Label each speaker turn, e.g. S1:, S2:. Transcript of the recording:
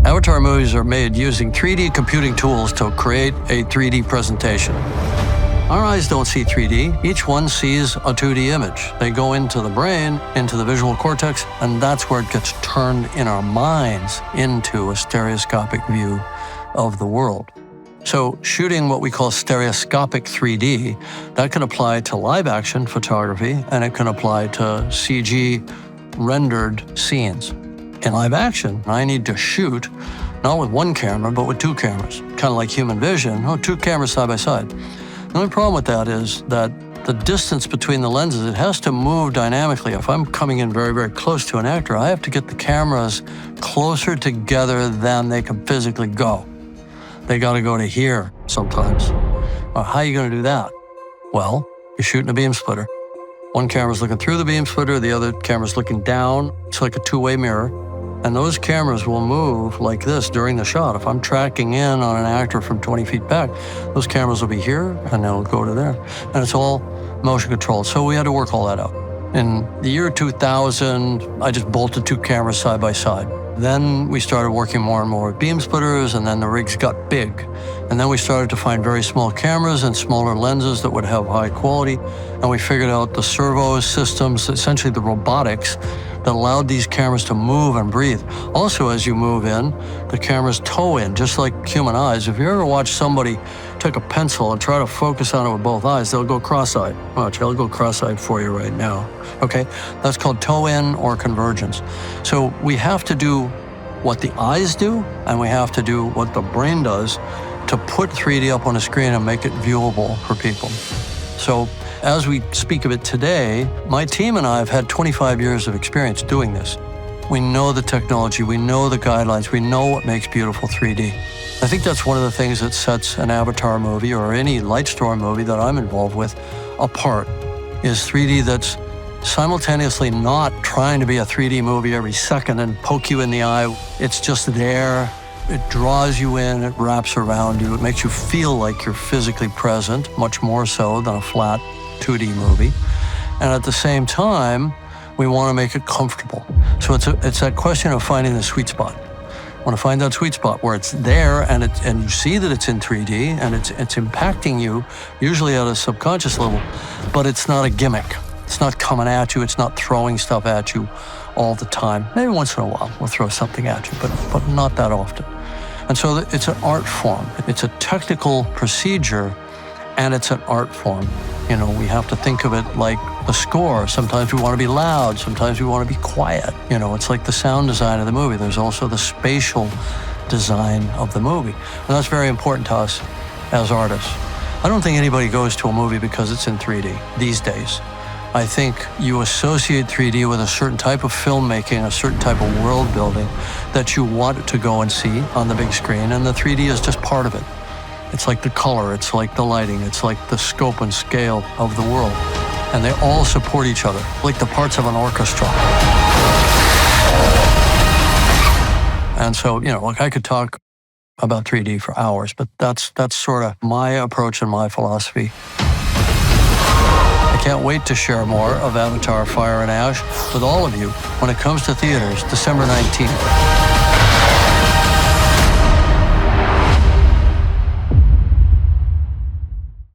S1: Avatar movies are made using 3D computing tools to create a 3D presentation. Our eyes don't see 3D. Each one sees a 2D image. They go into the brain, into the visual cortex, and that's where it gets turned in our minds into a stereoscopic view of the world. So shooting what we call stereoscopic 3D, that can apply to live action photography, and it can apply to CG rendered scenes. In live action, I need to shoot not with one camera, but with two cameras, kind of like human vision, two cameras side by side. The only problem with that is that the distance between the lenses, it has to move dynamically. If I'm coming in very, very close to an actor, I have to get the cameras closer together than they can physically go. They got to go to here sometimes. How are you going to do that? Well, you're shooting a beam splitter. One camera's looking through the beam splitter, the other camera's looking down. It's like a two-way mirror. And those cameras will move like this during the shot. If I'm tracking in on an actor from 20 feet back, those cameras will be here and they'll go to there. And it's all motion controlled. So we had to work all that out. In the year 2000, I just bolted two cameras side by side. Then we started working more and more with beam splitters, and then the rigs got big. And then we started to find very small cameras and smaller lenses that would have high quality. And we figured out the servo systems, essentially the robotics, that allowed these cameras to move and breathe. Also, as you move in, the cameras toe in, just like human eyes. If you ever watch somebody take a pencil and try to focus on it with both eyes, they'll go cross-eyed. Watch, I'll go cross-eyed for you right now. Okay, that's called toe in or convergence. So we have to do what the eyes do, and we have to do what the brain does to put 3D up on a screen and make it viewable for people. So as we speak of it today, my team and I have had 25 years of experience doing this. We know the technology, we know the guidelines, we know what makes beautiful 3D. I think that's one of the things that sets an Avatar movie or any Lightstorm movie that I'm involved with apart, is 3D that's simultaneously not trying to be a 3D movie every second and poke you in the eye. It's just there. It draws you in, it wraps around you, it makes you feel like you're physically present, much more so than a flat 2D movie. And at the same time, we want to make it comfortable. So it's that question of finding the sweet spot. I want to find that sweet spot where it's there and you see that it's in 3D and it's impacting you, usually at a subconscious level, but it's not a gimmick. It's not coming at you, it's not throwing stuff at you all the time. Maybe once in a while we'll throw something at you, but not that often. And so it's an art form. It's a technical procedure, and it's an art form. You know, we have to think of it like a score. Sometimes we want to be loud, sometimes we want to be quiet. You know, it's like the sound design of the movie. There's also the spatial design of the movie. And that's very important to us as artists. I don't think anybody goes to a movie because it's in 3D these days. I think you associate 3D with a certain type of filmmaking, a certain type of world building that you want to go and see on the big screen, and the 3D is just part of it. It's like the color, it's like the lighting, it's like the scope and scale of the world. And they all support each other, like the parts of an orchestra. And so, you know, like I could talk about 3D for hours, but that's sort of my approach and my philosophy. I can't wait to share more of Avatar Fire and Ash with all of you when it comes to theaters, December 19th.